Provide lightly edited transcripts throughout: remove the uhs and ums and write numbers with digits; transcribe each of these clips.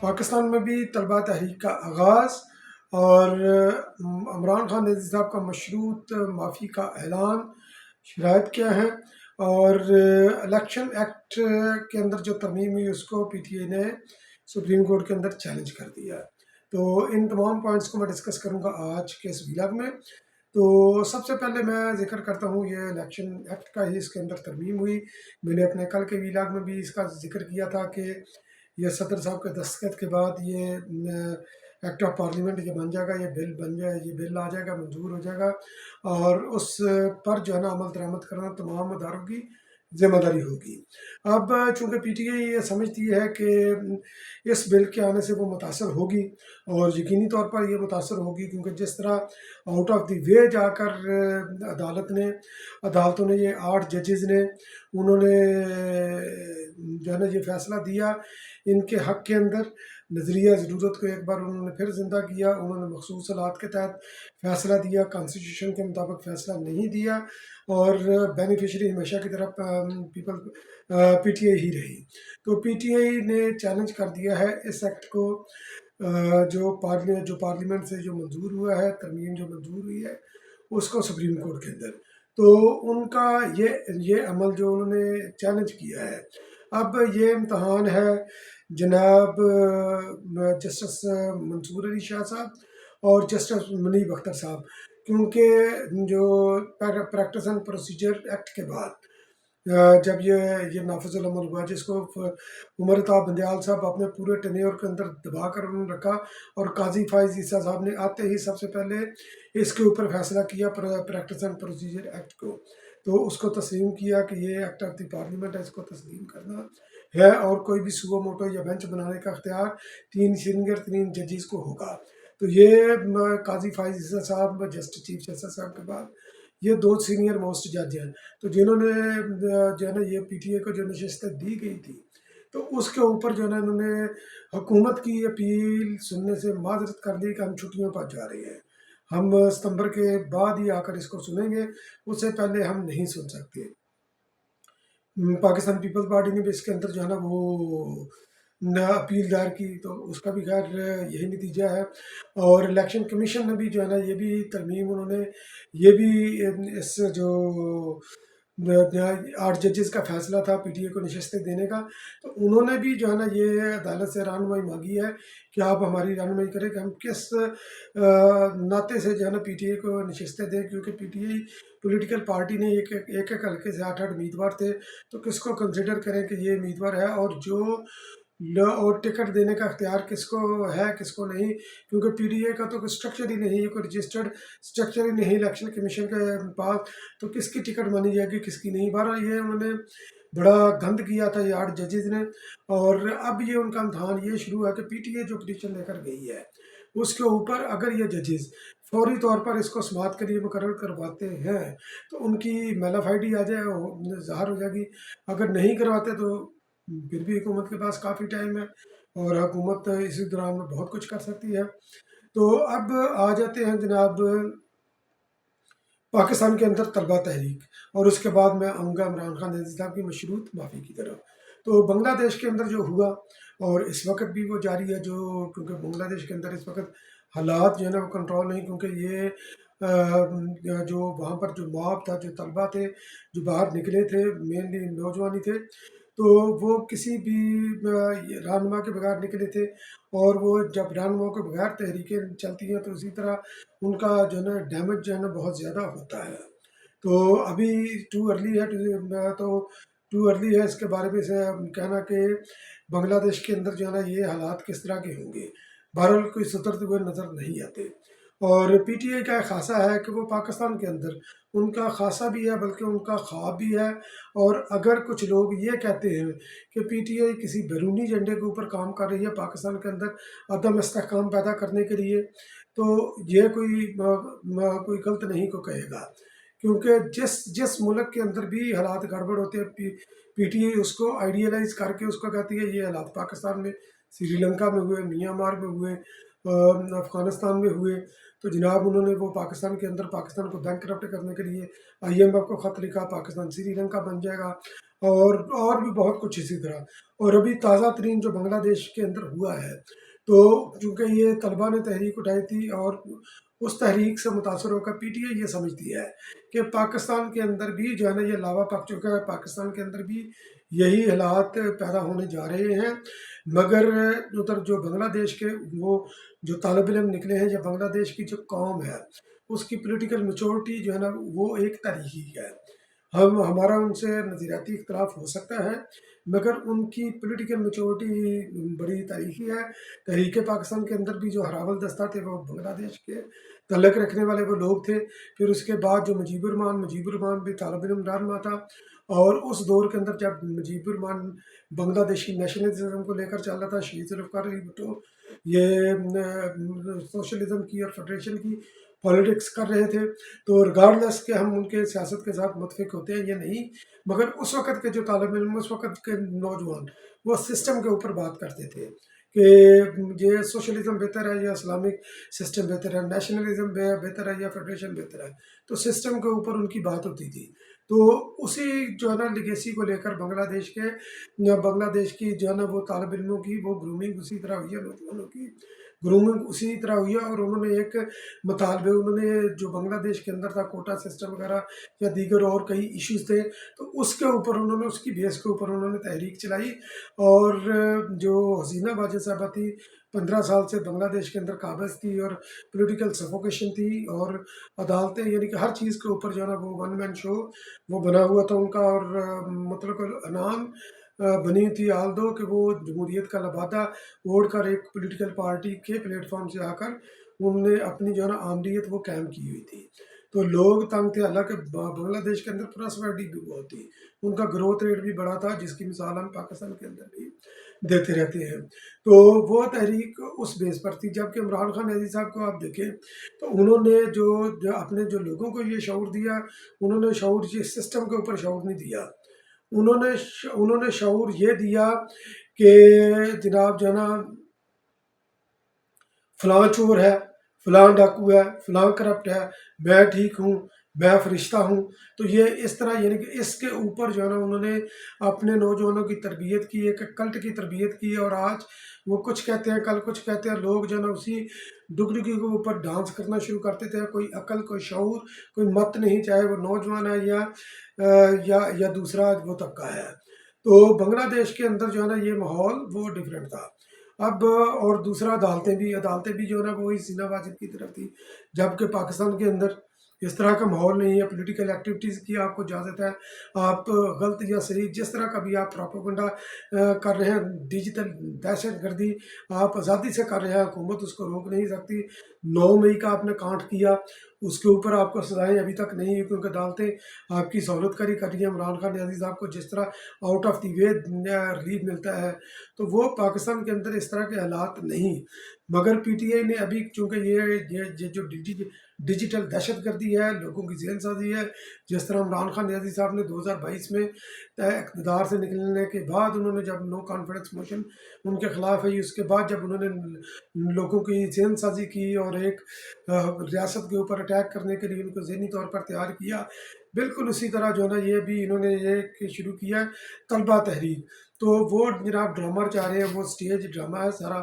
پاکستان میں بھی طلبہ تحریک کا آغاز اور عمران خان نذیر صاحب کا مشروط معافی کا اعلان، شرائط کیا ہیں، اور الیکشن ایکٹ کے اندر جو ترمیم ہوئی اس کو پی ٹی اے نے سپریم کورٹ کے اندر چیلنج کر دیا ہے۔ تو ان تمام پوائنٹس کو میں ڈسکس کروں گا آج کے اس ویلاگ میں۔ تو سب سے پہلے میں ذکر کرتا ہوں یہ الیکشن ایکٹ کا ہی، اس کے اندر ترمیم ہوئی۔ میں نے اپنے کل کے ویلاگ میں بھی اس کا ذکر کیا تھا کہ یہ صدر صاحب کے دستخط کے بعد یہ ایکٹ آف پارلیمنٹ یہ بن جائے گا، یہ بل بن جائے، یہ بل آ جائے گا، منظور ہو جائے گا، اور اس پر جو ہے نا عمل درآمد کرنا تمام اداروں کی ذمہ داری ہوگی۔ اب چونکہ پی ٹی اے یہ سمجھتی ہے کہ اس بل کے آنے سے وہ متاثر ہوگی، اور یقینی طور پر یہ متاثر ہوگی، کیونکہ جس طرح آؤٹ آف دی وے جا کر عدالتوں نے یہ 8 ججز نے انہوں نے جو ہے نا یہ فیصلہ دیا ان کے حق کے اندر، نظریہ ضرورت کو ایک بار انہوں نے پھر زندہ کیا، انہوں نے مخصوص حالات کے تحت فیصلہ دیا، کانسٹیٹیوشن کے مطابق فیصلہ نہیں دیا، اور بینیفیشری ہمیشہ کی طرف پی ٹی اے ہی رہی۔ تو پی ٹی اے نے چیلنج کر دیا ہے اس ایکٹ کو، جو پارلیمنٹ سے جو منظور ہوا ہے، ترمیم جو منظور ہوئی ہے اس کو سپریم کورٹ کے اندر۔ تو ان کا یہ عمل جو انہوں نے چیلنج کیا ہے، اب یہ امتحان ہے جناب جسٹس منصور علی شاہ صاحب اور جسٹس منیب اختر صاحب، کیونکہ جو پریکٹس اینڈ پروسیجر ایکٹ کے بعد جب یہ نافذ العمل ہوا، جس کو عمر طاہر بندیال صاحب اپنے پورے ٹینیور کے اندر دبا کر انہوں نے رکھا، اور قاضی فائز عیسیٰ صاحب نے آتے ہی سب سے پہلے اس کے اوپر فیصلہ کیا پریکٹس اینڈ پروسیجر ایکٹ کو، تو اس کو تسلیم کیا کہ یہ ایکٹ آف دی پارلیمنٹ ہے، اس کو تسلیم کرنا ہے، اور کوئی بھی سو موٹو یا بینچ بنانے کا اختیار 3 سینئر 3 ججز کو ہوگا۔ تو یہ قاضی فائز عیسیٰ صاحب جسٹس چیف جسٹس صاحب کے بعد یہ 2 سینئر موسٹ جج ہیں، تو جنہوں نے جو ہے نا یہ پی ٹی اے کو جو نشستیں دی گئی تھی، تو اس کے اوپر جو ہے نا انہوں نے حکومت کی اپیل سننے سے معذرت کر دی کہ ہم چھٹیوں پر جا رہے ہیں، ہم ستمبر کے بعد ہی آ کر اس کو سنیں گے، اس سے پہلے ہم نہیں سن سکتے۔ پاکستان پیپلز پارٹی نے بھی اس کے اندر جو ہے نا وہ اپیل دائر کی، تو اس کا بھی خیر یہی نتیجہ ہے۔ اور الیکشن کمیشن نے بھی جو ہے نا یہ بھی ترمیم انہوں نے یہ بھی اس جو 8 ججز کا فیصلہ تھا پی ٹی اے کو نشستیں دینے کا، تو انہوں نے بھی جو ہے نا یہ عدالت سے رہنمائی مانگی ہے کہ آپ ہماری رہنمائی کریں کہ ہم کس ناطے سے جو ہے نا پی ٹی اے کو نشستیں دیں، کیونکہ P T a political party نے ایک حلقے سے 8 امیدوار تھے، تو کس کو کنسیڈر کریں کہ یہ امیدوار ہے، اور ٹکٹ دینے کا اختیار کس کو ہے کس کو نہیں، کیونکہ پی ٹی اے کا تو کوئی اسٹرکچر ہی نہیں ہے، کوئی رجسٹرڈ اسٹرکچر ہی نہیں الیکشن کمیشن کے پاس، تو کس کی ٹکٹ مانی جائے گی کس کی نہیں۔ بہرحال یہ انہوں نے بڑا گند کیا تھا یہ 8 ججز نے، اور اب یہ ان کا امتحان یہ شروع ہے کہ پی ٹی اے جو پٹیشن لے کر گئی ہے اس کے اوپر اگر یہ ججز فوری طور پر اس کو سماعت کے لیے مقرر کرواتے ہیں تو ان کی میلافائڈی آ جائے، ظاہر ہو جائے گی، اگر نہیں کرواتے تو پھر بھی حکومت کے پاس کافی ٹائم ہے، اور حکومت اسی دوران میں بہت کچھ کر سکتی ہے۔ تو اب آ جاتے ہیں جناب پاکستان کے اندر طلبہ تحریک، اور اس کے بعد میں آؤں گا عمران خان نذیر صاحب کی مشروط معافی کی طرف۔ تو بنگلہ دیش کے اندر جو ہوا، اور اس وقت بھی وہ جاری ہے، کیونکہ بنگلہ دیش کے اندر اس وقت حالات جو ہے نا وہ کنٹرول نہیں، کیونکہ یہ جو وہاں پر جو موب تھا، جو طلبہ تھے جو باہر نکلے تھے، مینلی نوجوانی تھے، تو وہ کسی بھی رہنما کے بغیر نکلے تھے، اور وہ جب رہنما کے بغیر تحریکیں چلتی ہیں تو اسی طرح ان کا جو ہے نا ڈیمیج جو ہے نا بہت زیادہ ہوتا ہے۔ تو ابھی ٹو ارلی ہے اس کے بارے میں سے کہنا کہ بنگلہ دیش کے اندر جو ہے نا یہ حالات کس طرح کے ہوں گے، بہرحال کوئی سترتے ہوئے نظر نہیں آتے۔ اور پی ٹی اے کا خاصہ ہے کہ وہ پاکستان کے اندر ان کا خاصہ بھی ہے، بلکہ ان کا خواب بھی ہے، اور اگر کچھ لوگ یہ کہتے ہیں کہ پی ٹی اے کسی بیرونی ایجنڈے کے اوپر کام کر رہی ہے پاکستان کے اندر عدم استحکام پیدا کرنے کے لیے، تو یہ کوئی غلط نہیں کو کہے گا، کیونکہ جس ملک کے اندر بھی حالات گڑبڑ ہوتے ہیں پی ٹی اے اس کو آئیڈیالائز کر کے اس کو کہتی ہے یہ حالات پاکستان میں سری لنکا میں ہوئے، میانمار میں ہوئے، افغانستان میں ہوئے، تو جناب انہوں نے وہ پاکستان کے اندر پاکستان کو بینک کرپٹ کرنے کے لیے آئی ایم ایف کو خط لکھا، پاکستان سری لنکا بن جائے گا، اور بھی بہت کچھ اسی طرح. اور ابھی تازہ ترین جو بنگلہ دیش کے اندر ہوا ہے، تو چونکہ یہ طلبہ نے تحریک اٹھائی تھی اور اس تحریک سے متاثر ہو کر پی ٹی آئی یہ سمجھتی ہے کہ پاکستان کے اندر بھی جو ہے نا یہ لاوا پک چکا ہے، پاکستان کے اندر بھی یہی حالات پیدا ہونے جا رہے ہیں. مگر ادھر جو بنگلہ دیش کے وہ جو طالب علم نکلے ہیں، یا بنگلہ دیش کی جو قوم ہے اس کی پولیٹیکل میچورٹی جو ہے نا وہ ایک تاریخی ہے. ہمارا ان سے نظریاتی اختلاف ہو سکتا ہے، مگر ان کی پولیٹیکل میچورٹی بڑی تاریخی ہے. تحریک پاکستان کے اندر بھی جو ہراول دستہ تھے وہ بنگلہ دیش کے تعلق رکھنے والے وہ لوگ تھے. پھر اس کے بعد جو مجیب الرحمان بھی طالب علم رہنما تھا، اور اس دور کے اندر جب مجیب الرحمان بنگلہ دیشی نیشنلزم کو لے کر چل رہا تھا، شہید ذوالفقار علی بھٹو یہ سوشلزم کی اور فیڈریشن کی پالیٹکس کر رہے تھے. تو ریگارڈلیس کہ ہم ان کے سیاست کے ساتھ متفق ہوتے ہیں یا نہیں، مگر اس وقت کے جو طالب علم، اس وقت کے نوجوان وہ سسٹم کے اوپر بات کرتے تھے کہ یہ سوشلزم بہتر ہے یا اسلامک سسٹم بہتر ہے، نیشنلزم بہتر ہے یا فیڈریشن بہتر ہے. تو سسٹم کے اوپر ان کی بات ہوتی تھی. تو اسی جو ہے نا لیگیسی کو لے کر بنگلہ دیش کی جو ہے نا وہ طالب علموں کی وہ گرومنگ اسی طرح ہوئی ہے، نوجوانوں کی گرومنگ اسی طرح ہوئی ہے. اور انہوں نے ایک مطالبے، انہوں نے جو بنگلہ دیش کے اندر تھا کوٹا سسٹم وغیرہ یا دیگر اور کئی ایشوز تھے، تو اس کے اوپر انہوں نے، اس کی بیس کے اوپر انہوں نے تحریک چلائی. اور جو حسینہ واجد صاحبہ تھی، 15 سال سے بنگلہ دیش کے اندر قابض تھی، اور پولیٹیکل سفوکیشن تھی، اور عدالتیں یعنی کہ ہر چیز کے اوپر جو ہے نا وہ ون مین شو وہ بنا ہوا تھا ان کا. اور مطلق العنان بنی تھی آل دو کہ وہ جمہوریت کا لبادہ اوڑھ کر ایک پولیٹیکل پارٹی کے پلیٹ فارم سے آ کر انہوں نے اپنی جو ہے نا آمدیت وہ قائم کی ہوئی تھی. تو لوگ تنگ تھے، حالانکہ بنگلہ دیش کے اندر پراسپیرٹی بھی بہت تھی، ان کا گروتھ ریٹ بھی بڑا تھا، جس کی مثال ہم پاکستان کے اندر بھی دیتے رہتے ہیں. تو وہ تحریک اس بیس پر تھی. جبکہ عمران خان عزیز صاحب کو آپ دیکھیں تو انہوں نے جو اپنے جو لوگوں کو یہ شعور دیا، انہوں نے شعور یہ سسٹم کے اوپر شعور نہیں دیا. انہوں نے شعور یہ دیا کہ جناب جو ہے نا فلاں چور ہے، فلاں ڈاکو ہے، فلاں کرپٹ ہے، میں ٹھیک ہوں، میں فرشتہ ہوں. تو یہ اس طرح یعنی کہ اس کے اوپر جو ہے نا انہوں نے اپنے نوجوانوں کی تربیت کی، ایک کلٹ کی تربیت کی. اور آج وہ کچھ کہتے ہیں، کل کچھ کہتے ہیں. لوگ جو ہے نا اسی ڈگڈگی کے اوپر ڈانس کرنا شروع کرتے تھے. کوئی عقل، کوئی شعور، کوئی مت نہیں، چاہے وہ نوجوان ہے یا دوسرا وہ طبقہ ہے. تو بنگلہ دیش کے اندر جو ہے نا یہ ماحول وہ ڈفرینٹ تھا. اب اور دوسرا عدالتیں بھی جو ہے نا وہی سینہ واجد کی طرف تھی. جبکہ پاکستان کے اندر اس طرح کا ماحول نہیں ہے. پولیٹیکل ایکٹیویٹیز کی آپ کو اجازت ہے، آپ غلط یا صحیح جس طرح کا بھی آپ پروپیگنڈا کر رہے ہیں، ڈیجیٹل دہشت گردی آپ آزادی سے کر رہے ہیں، حکومت اس کو روک نہیں سکتی. 9 مئی کا آپ نے کانٹ کیا، اس کے اوپر آپ کو سزائیں ابھی تک نہیں ہوئی، کیونکہ عدالتیں آپ کی سہولت کری کر رہی ہیں. عمران خان عزیز آپ کو جس طرح out of the way relief ملتا ہے، تو وہ پاکستان کے اندر اس طرح کے حالات نہیں. مگر پی ٹی آئی نے ابھی چونکہ یہ جو ڈیجیٹل دہشت گردی ہے، لوگوں کی ذہن سازی ہے، جس طرح عمران خان عزیز صاحب نے 2022 میں اقتدار سے نکلنے کے بعد انہوں نے جب نو کانفیڈنس موشن ان کے خلاف ہے، اس کے بعد جب انہوں نے لوگوں کی ذہن سازی کی اور ایک ریاست کے اوپر اٹیک کرنے کے لیے ان کو ذہنی طور پر تیار کیا، بالکل اسی طرح جو ہے نا یہ بھی انہوں نے یہ شروع کیا طلبہ تحریک. تو وہ جناب ڈرامہ چاہ رہے ہیں، وہ سٹیج ڈرامہ ہے سارا.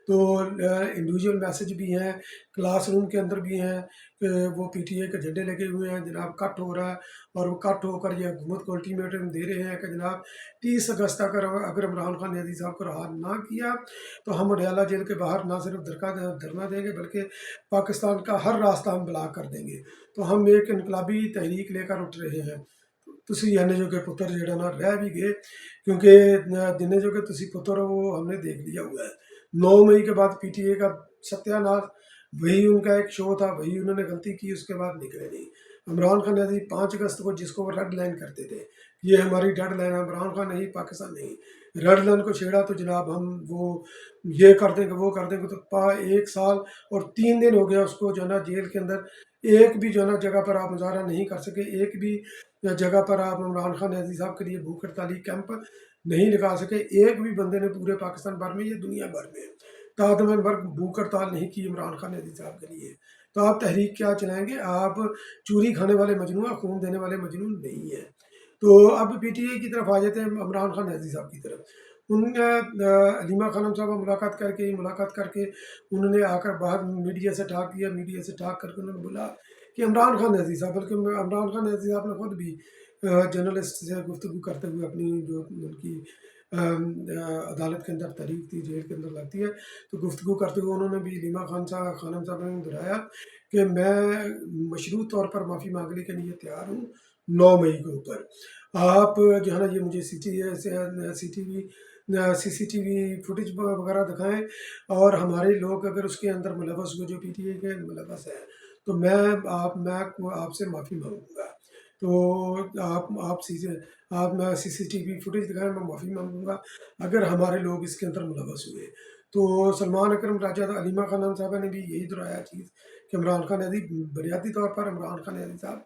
تو انڈیویجول میسج بھی ہیں، کلاس روم کے اندر بھی ہیں کہ وہ پی ٹی اے کے جھنڈے لگے ہوئے ہیں، جناب کٹ ہو رہا ہے. اور وہ کٹ ہو کر یہ حکومت کو الٹیمیٹم دے رہے ہیں کہ جناب 30 اگست تک اگر عمران خان عزیز صاحب کو رہا نہ کیا تو ہم اڈیالہ جیل کے باہر نہ صرف دھرنا دیں گے، بلکہ پاکستان کا ہر راستہ ہم بلاک کر دیں گے. تو ہم ایک انقلابی تحریک لے کر اٹھ رہے ہیں. تسی یعنی جو کہ پتر جڑا نا رہ بھی گئے، کیونکہ جنہیں جو کہ تسی پتر ہو وہ ہم نے دیکھ لیا ہوا ہے. 9 مئی کے بعد پی ٹی اے کا ستیہ ناش، وہی ان کا ایک شو تھا، وہی انہوں نے غلطی کی، اس کے بعد نکلے نہیں. عمران خان عزیز 5 اگست کو جس کو وہ ریڈ لائن کرتے تھے، یہ ہماری ڈیڈ لائن ہے، عمران خان نہیں، پاکستان نہیں. ریڈ لائن کو چھیڑا تو جناب ہم وہ یہ کر دیں گے، وہ کر دیں گے. تو 1 سال اور 3 دن ہو گیا اس کو جو ہے نا جیل کے اندر. ایک بھی جو ہے نا جگہ پر آپ مظاہرہ نہیں کر سکے، ایک بھی جگہ پر آپ عمران خان عزیز صاحب کے لیے بھوک ہڑتالی کیمپ نہیں لگا سکے. ایک بھی بندے نے پورے پاکستان بھر میں، یہ دنیا بھر میں تادمن بھر بھوک ہڑتال نہیں کی عمران خان عزیز صاحب کے لیے. تو آپ تحریک کیا چلائیں گے؟ آپ چوری کھانے والے مجنون، خون دینے والے مجنون نہیں ہیں. تو اب پی ٹی آئی کی طرف آ جاتے ہیں عمران خان نیازی صاحب کی طرف. ان علیمہ خانم صاحبہ ملاقات کر کے انہوں نے آ کر باہر میڈیا سے ٹاک کیا. میڈیا سے ٹاک کر کے انہوں نے بولا کہ عمران خان نیازی صاحب، بلکہ عمران خان نیازی صاحب نے خود بھی جرنلسٹ سے گفتگو کرتے ہوئے اپنی جو ان کی عدالت کے اندر تاریخ تھی، جیل کے اندر لگتی ہے، تو گفتگو کرتے ہوئے انہوں نے بھی علیمہ خانم صاحب نے دہرایا کہ میں مشروط طور پر معافی مانگنے کے لیے تیار ہوں 9 مئی کے اوپر. آپ جو ہے نا یہ مجھے سی ٹی وی فوٹیج وغیرہ دکھائیں، اور ہمارے لوگ اگر اس کے اندر ملوث ہوئے جو پی ٹی اے کے ملوث ہیں تو میں آپ سے معافی مانگوں گا. تو آپ میں سی ٹی وی فوٹیج دکھائیں، میں معافی مانگوں گا اگر ہمارے لوگ اس کے اندر ملوث ہوئے. تو سلمان اکرم راجہ علیمہ خانم صاحبہ نے بھی یہی دہرایا چیز کہ عمران خان نیازی بنیادی طور پر عمران خان نیازی صاحب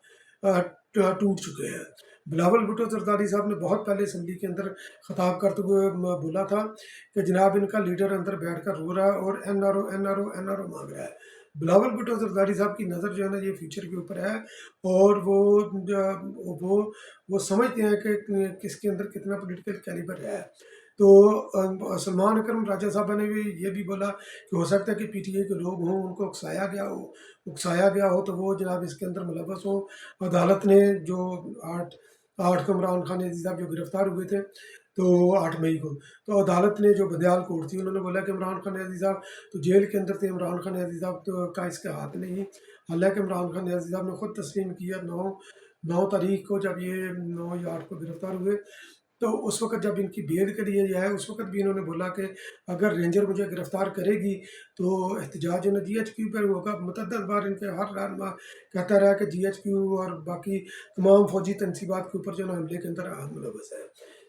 ٹوٹ چکے ہیں. بلاول بھٹو زرداری صاحب نے بہت پہلے اسمبلی کے اندر خطاب کرتے ہوئے بولا تھا کہ جناب ان کا لیڈر اندر بیٹھ کر رو رہا ہے اور این آر او مانگ رہا ہے. بلاول بھٹو زرداری صاحب کی نظر جو ہے نا یہ فیوچر کے اوپر ہے، اور وہ سمجھتے ہیں کہ کس کے اندر کتنا پولیٹیکل کیلیبر ہے. تو سلمان اکرم راجہ صاحبہ نے بھی یہ بھی بولا کہ ہو سکتا ہے کہ پی ٹی اے کے لوگ ہوں، ان کو اکسایا گیا ہو تو وہ جناب اس کے اندر ملوث ہوں. عدالت نے جو 8 کو عمران خان نیازی صاحب جو گرفتار ہوئے تھے تو 8 مئی کو، تو عدالت نے جو بدیال کورٹ تھی انہوں نے بولا کہ عمران خان نیازی صاحب تو جیل کے اندر تھے، عمران خان نیازی صاحب کا اس کا ہاتھ نہیں. حالانکہ عمران خان نیازی صاحب نے خود تسلیم کیا 9 تاریخ کو، جب یہ 9 یا 8 کو گرفتار ہوئے تو اس وقت جب ان کی بیل کے لیے جائے اس وقت بھی انہوں نے بولا کہ اگر رینجر مجھے گرفتار کرے گی تو احتجاج جو ہے جی ایچ کیو پر ہوگا. متعدد بار ان کے ہر رہنما کہتا رہا کہ جی ایچ کیو اور باقی تمام فوجی تنصیبات کے اوپر جو ہے نا حملے کے اندر اہم ملوث ہے.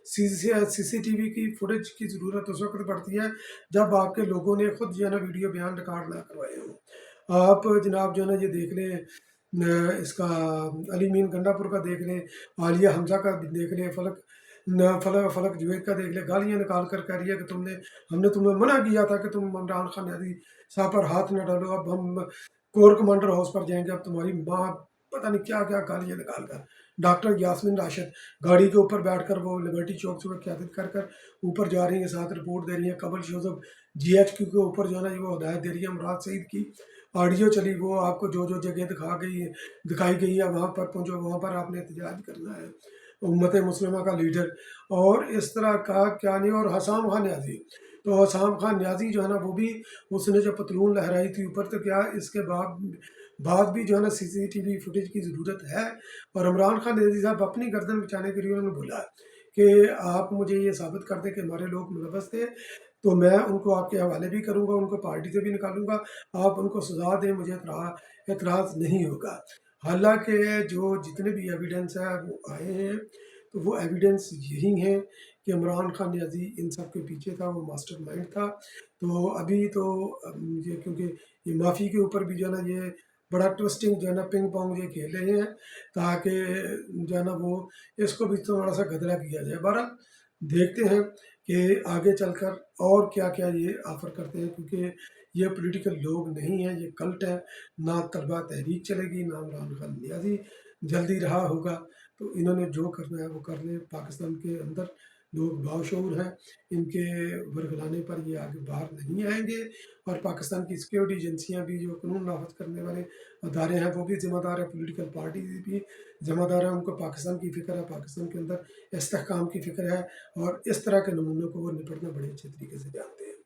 سی ٹی وی کی فوٹیج کی ضرورت اس وقت پڑتی ہے جب آپ کے لوگوں نے خود جو ہے نا ویڈیو بیان ریکارڈ نہ کروائے ہوں. آپ جناب جو ہے نا یہ دیکھ لیں، اس کا علی مین گنڈا پور کا دیکھ لیں، عالیہ حمزہ کا دیکھ لیں، فلک جوید کا دیکھ لیں. گالیاں نکال کر کہہ رہی ہے کہ ہم نے تمہیں منع کیا تھا کہ تم عمران خان نیازی صاحب پر ہاتھ نہ ڈالو، اب ہم کور کمانڈر ہاؤس پر جائیں گے، اب تمہاری ماں پتہ نہیں کیا کیا گالیاں نکال کر. ڈاکٹر یاسمین راشد گاڑی کے اوپر بیٹھ کر وہ لبرٹی چوک سے قیادت کر اوپر جا رہی ہیں، ساتھ رپورٹ دے رہی ہیں. قبل شوزب جی ایچ کیو کے اوپر جو ہے نا وہ ہدایت دے رہی ہے. مراد سعید کی آڈیو چلی، وہ آپ کو جو جگہ دکھائی گئی ہے وہاں پر پہنچو، وہاں پر آپ نے احتجاج کرنا ہے، امت مسلمہ کا لیڈر. اور اس طرح کا کیا نہیں. اور حسام خان نیازی، تو حسام خان نیازی جو ہے نا وہ بھی اس نے جو پتلون لہرائی تھی اوپر، تو کیا اس کے بعد بھی جو ہے نا سی ٹی وی فوٹیج کی ضرورت ہے. اور عمران خان نیازی صاحب اپنی گردن بچانے کے لیے انہوں نے بولا کہ آپ مجھے یہ ثابت کر دیں کہ ہمارے لوگ ملوث تھے تو میں ان کو آپ کے حوالے بھی کروں گا، ان کو پارٹی سے بھی نکالوں گا، آپ ان کو سزا دیں، مجھے اعتراض نہیں ہوگا. حالانکہ جو جتنے بھی ایویڈنس ہے وہ آئے ہیں تو وہ ایویڈنس یہی ہیں کہ عمران خان نیازی ان سب کے پیچھے تھا، وہ ماسٹر مائنڈ تھا. تو ابھی تو یہ کیونکہ یہ معافی کے اوپر بھی جو ہے نا یہ بڑا ٹوسٹنگ جو ہے نا پنگ پونگ یہ کھیل رہے ہیں تاکہ جو ہے نا وہ اس کو بھی تھوڑا سا گدلا کیا جائے. بہرحال دیکھتے ہیں کہ آگے چل کر اور کیا کیا یہ آفر کرتے ہیں، کیونکہ یہ پولیٹیکل لوگ نہیں ہیں، یہ کلٹ ہے. نہ طلبہ تحریک چلے گی، نہ عمران خان نیازی جلدی رہا ہوگا. تو انہوں نے جو کرنا ہے وہ کر لیں. پاکستان کے اندر لوگ باشعور ہیں، ان کے ورگلانے پر یہ آگے باہر نہیں آئیں گے. اور پاکستان کی سیکیورٹی ایجنسیاں بھی، جو قانون نافذ کرنے والے ادارے ہیں، وہ بھی ذمہ دار ہیں. پولیٹیکل پارٹیز بھی ذمہ دار ہیں. ان کو پاکستان کی فکر ہے، پاکستان کے اندر استحکام کی فکر ہے، اور اس طرح کے نمونوں کو وہ نپٹنا بڑے اچھے طریقے سے جانتے ہیں.